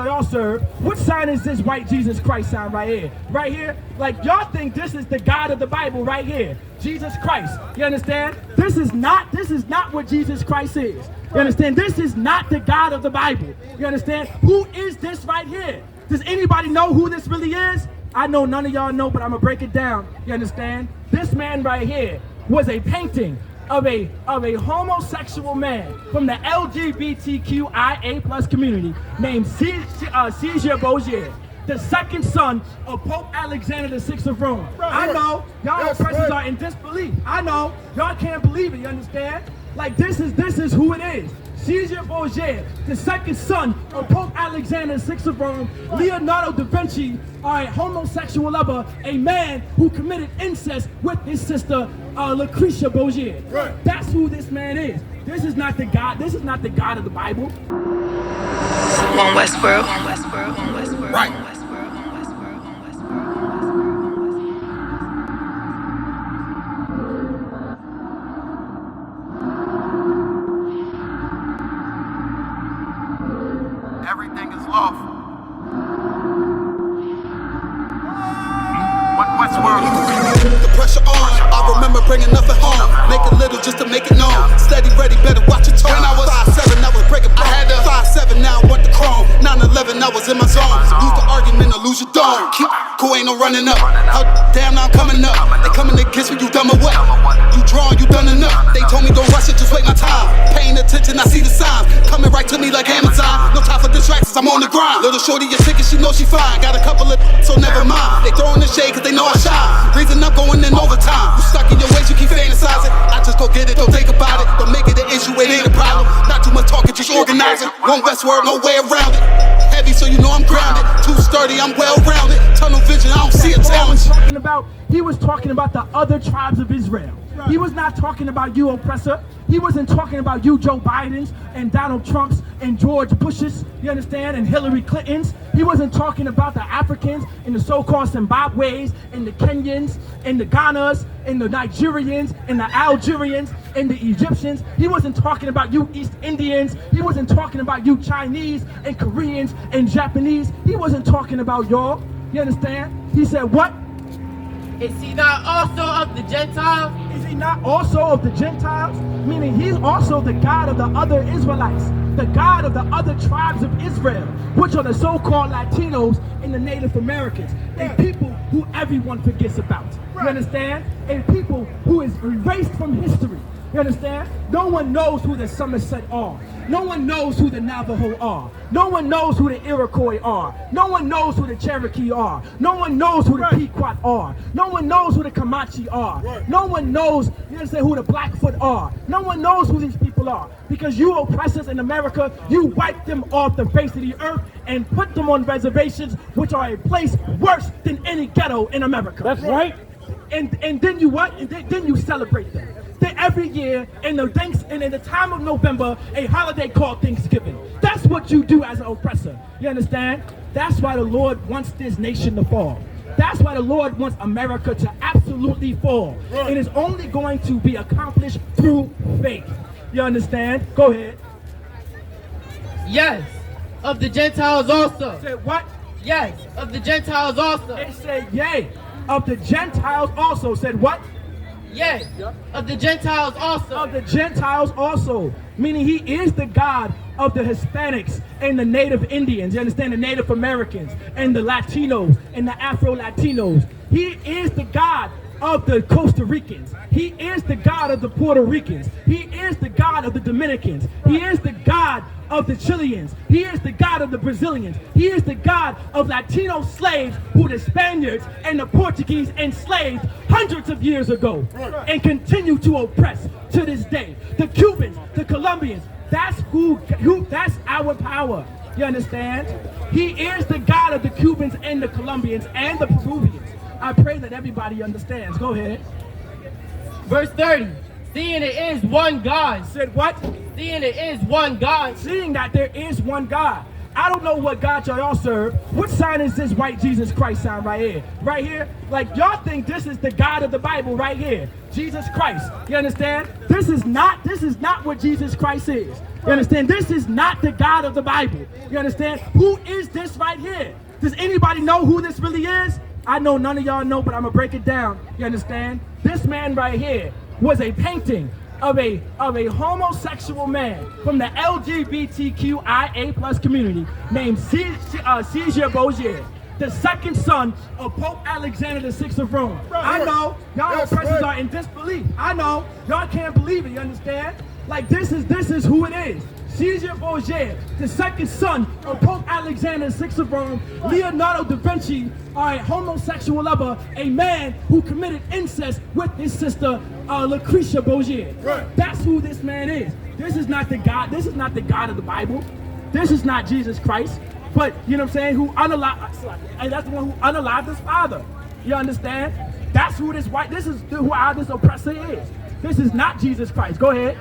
y'all serve, what sign is this white Jesus Christ sign right here? Right here? Like, y'all think this is the God of the Bible right here. Jesus Christ. You understand? This is not what Jesus Christ is. You understand? This is not the God of the Bible. You understand? Who is this right here? Does anybody know who this really is? I know none of y'all know, but I'm gonna break it down. You understand? This man right here was a painting of a homosexual man from the LGBTQIA plus community named Caesar Borgia, the second son of Pope Alexander VI of Rome. I know y'all oppressors are in disbelief. I know y'all can't believe it. You understand? Like, this is who it is. Caesar Borgia, the second son of Pope Alexander VI of Rome, Leonardo da Vinci, a homosexual lover, a man who committed incest with his sister Lucretia Borgia. Right. That's who this man is. This is not the God. This is not the God of the Bible. One Westworld. One Westworld. One Westworld. Right. Everything is lawful. Westworld. The pressure on. I remember bringing nothing home. Make it little just to make it known. Steady, ready, better watch your tone. When I was 5'7", I was breaking bone. I had to 5'7", now I want the chrome. 9'11", I was in my zone. Lose the argument or lose your dome. Keep cool, ain't no running up. Damn, now I'm coming up. They coming against me, you dumb or what? You drawing, you done enough. They told me don't rush it, just wait my time. Paying attention, I see the signs. Coming right to me like Amazon. No time for distractions, I'm on the grind. Little shorty, your ticket, she know she fine. Got a couple of so never mind. They throwing the shade cause they know I shine. Reason I'm going in overtime. You stuck in your ways, you keep fantasizing. I just go get it, don't think about it. Don't make it an issue, it ain't a problem. Not too much talking, just organizing. One Westworld, no way around it. Heavy, so you know I'm grounded. Too sturdy, I'm well rounded. Tunnel vision, I don't see a challenge. He was talking about the other tribes of Israel. He was not talking about you, oppressor. He wasn't talking about you, Joe Bidens and Donald Trumps and George Bushes, you understand, and Hillary Clintons. He wasn't talking about the Africans and the so-called Zimbabweans and the Kenyans and the Ghanas and the Nigerians and the Algerians and the Egyptians. He wasn't talking about you East Indians. He wasn't talking about you Chinese and Koreans and Japanese. He wasn't talking about y'all, you understand? He said what? Is he not also of the Gentiles? Is he not also of the Gentiles? Meaning he's also the God of the other Israelites, the God of the other tribes of Israel, which are the so-called Latinos and the Native Americans, and people who everyone forgets about. You understand? And people who is erased from history. You understand? No one knows who the Somerset are. No one knows who the Navajo are. No one knows who the Iroquois are. No one knows who the Cherokee are. No one knows who the Pequot are. No one knows who the Comanche are. No one knows, you understand, who the Blackfoot are. No one knows who these people are. Because you oppressors in America, you wipe them off the face of the earth and put them on reservations, which are a place worse than any ghetto in America. That's right. And then you what? And then you celebrate them. Every year in the time of November, a holiday called Thanksgiving. That's what you do as an oppressor. You understand? That's why the Lord wants this nation to fall. That's why the Lord wants America to absolutely fall. It is only going to be accomplished through faith. You understand? Go ahead. Yes, of the Gentiles also. Say what? Yes, of the Gentiles also. They said yea. Of the Gentiles also. Said what? Yes, of the Gentiles also. Of the Gentiles also. Meaning he is the God of the Hispanics and the Native Indians. You understand? The Native Americans and the Latinos and the Afro-Latinos. He is the God of the Costa Ricans. He is the God of the Puerto Ricans. He is the God of the Dominicans. He is the God of the Chileans. He is the God of the Brazilians. He is the God of Latino slaves who the Spaniards and the Portuguese enslaved hundreds of years ago and continue to oppress to this day. The Cubans, the Colombians, that's that's our power. You understand? He is the God of the Cubans and the Colombians and the Peruvians. I pray that everybody understands. Go ahead. Verse 30. Seeing it is one God. Said what? Seeing it is one God. Seeing that there is one God. I don't know what God y'all serve. What sign is this white Jesus Christ sign right here? Right here? Like y'all think this is the God of the Bible right here. Jesus Christ. You understand? This is not what Jesus Christ is. You understand? This is not the God of the Bible. You understand? Who is this right here? Does anybody know who this really is? I know none of y'all know, but I'm gonna break it down. You understand? This man right here was a painting of a homosexual man from the LGBTQIA plus community named Caesar Borgia, the second son of Pope Alexander VI of Rome. I know y'all oppressors are in disbelief. I know y'all can't believe it. You understand? Like this is who it is. Caesar Borgia, the second son of Pope Alexander VI of Rome, Leonardo da Vinci, a homosexual lover, a man who committed incest with his sister Lucretia Borgia. Right. That's who this man is. This is not the God. This is not the God of the Bible. This is not Jesus Christ. But you know what I'm saying? Who unalived? And that's the one who unalived his father. You understand? That's who this white. This is who this oppressor is. This is not Jesus Christ. Go ahead.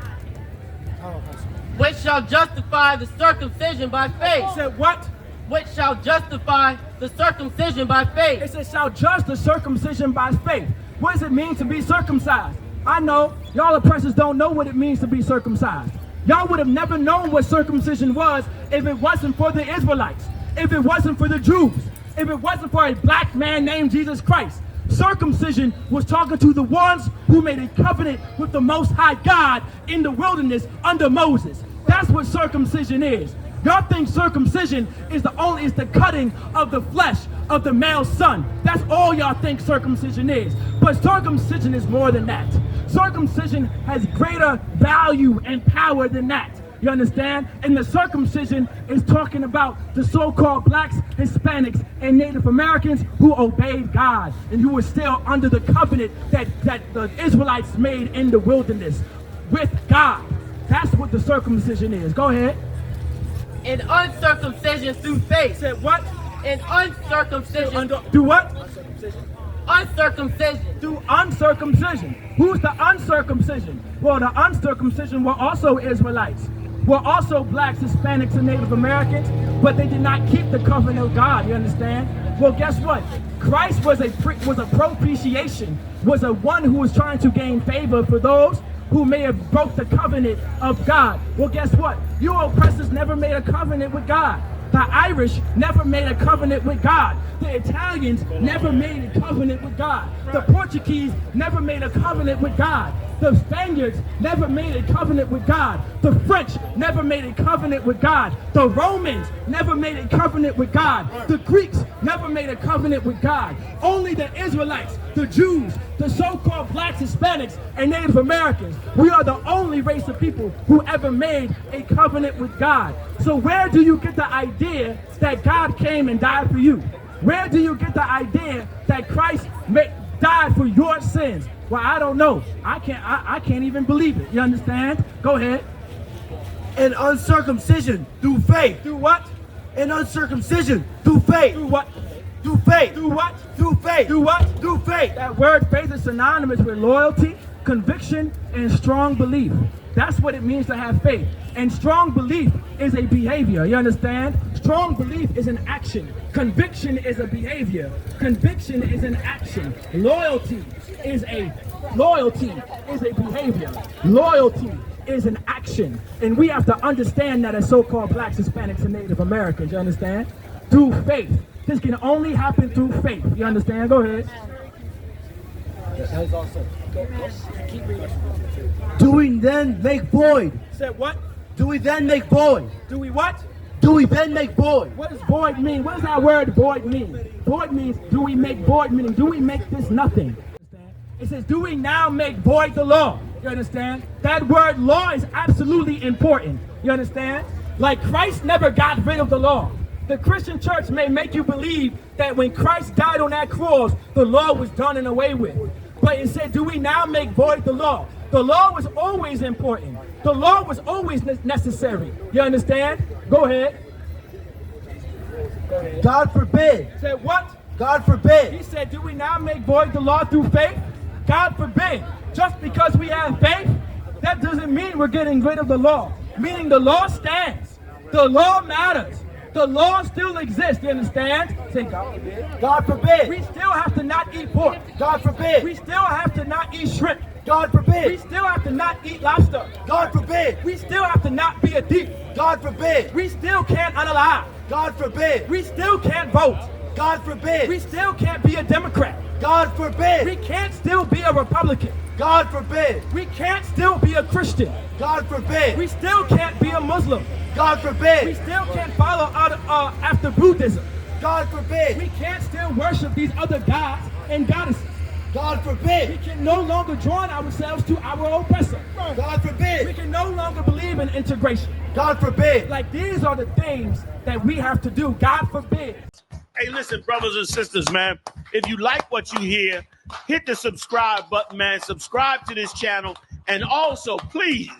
Which shall justify the circumcision by faith. It said what? Which shall justify the circumcision by faith. It says shall judge the circumcision by faith. What does it mean to be circumcised? I know y'all oppressors don't know what it means to be circumcised. Y'all would have never known what circumcision was if it wasn't for the Israelites, if it wasn't for the Jews, if it wasn't for a black man named Jesus Christ. Circumcision was talking to the ones who made a covenant with the Most High God in the wilderness under Moses. That's what circumcision is. Y'all think circumcision is the cutting of the flesh of the male son. That's all y'all think circumcision is. But circumcision is more than that. Circumcision has greater value and power than that. You understand? And the circumcision is talking about the so-called blacks, Hispanics, and Native Americans who obeyed God and who were still under the covenant that the Israelites made in the wilderness with God. That's what the circumcision is. Go ahead. And uncircumcision through faith. Said what? And uncircumcision. Do what? Uncircumcision. Through uncircumcision. Who's the uncircumcision? Well, the uncircumcision were also Israelites. Were also blacks, Hispanics, and Native Americans, but they did not keep the covenant of God, you understand? Well, guess what? Christ was a propitiation, was a one who was trying to gain favor for those who may have broke the covenant of God. Well, guess what? You oppressors never made a covenant with God. The Irish never made a covenant with God. The Italians never made a covenant with God. The Portuguese never made a covenant with God. The Spaniards never made a covenant with God. The French never made a covenant with God. The Romans never made a covenant with God. The Greeks never made a covenant with God. Only the Israelites, the Jews, the so-called blacks, Hispanics, and Native Americans. We are the only race of people who ever made a covenant with God. So where do you get the idea that God came and died for you? Where do you get the idea that Christ died for your sins? Well, I don't know. I can't even believe it. You understand? Go ahead. And uncircumcision through faith. Through what? And uncircumcision through faith. Through what? Through faith. Through what? Through faith. Through what? Through faith. That word faith is synonymous with loyalty, conviction, and strong belief. That's what it means to have faith. And strong belief is a behavior. You understand? Strong belief is an action. Conviction is a behavior. Conviction is an action. Loyalty is a behavior. Loyalty is an action. And we have to understand that as so-called blacks, Hispanics, and Native Americans. You understand? Through faith. This can only happen through faith. You understand? Go ahead. Do we then make void? Said what? Do we then make void? Do we what? Do we then make void? What does void mean? What does that word void mean? Void means, do we make void, meaning do we make this nothing? It says, do we now make void the law? You understand? That word law is absolutely important. You understand? Like Christ never got rid of the law. The Christian church may make you believe that when Christ died on that cross, the law was done and away with. But it said, do we now make void the law? The law was always important. The law was always necessary. You understand? Go ahead. God forbid. Said what? God forbid. He said, do we now make void the law through faith? God forbid. Just because we have faith, that doesn't mean we're getting rid of the law. Meaning the law stands. The law matters. The law still exists, you understand? Say God forbid. God forbid. We still have to not eat pork. God forbid. We still have to not eat shrimp. God We forbid. still have to not eat lobster. God forbid. We still have to not be a thief. God forbid. We still can't unalive. God forbid. We still can't vote. God forbid. We still can't be a Democrat. God We forbid. can't still be a Republican. God forbid. We can't still be a Christian. God forbid. We still can't be a Muslim. God We forbid. still can't follow after Buddhism. God forbid. We can't still worship these other gods and goddesses. God We forbid. can no longer join ourselves to our oppressor. God We forbid. can no longer believe in integration. God forbid. Like, these are the things that we have to do. God forbid. Hey, listen, brothers and sisters, man. If you like what you hear, hit the subscribe button, man. Subscribe to this channel. And also, please,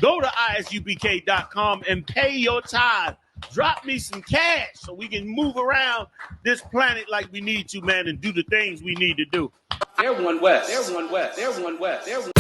go to isupk.com and pay your tithe. Drop me some cash so we can move around this planet like we need to, man, and do the things we need to do. They're one West. They're one West. They're one West. They're one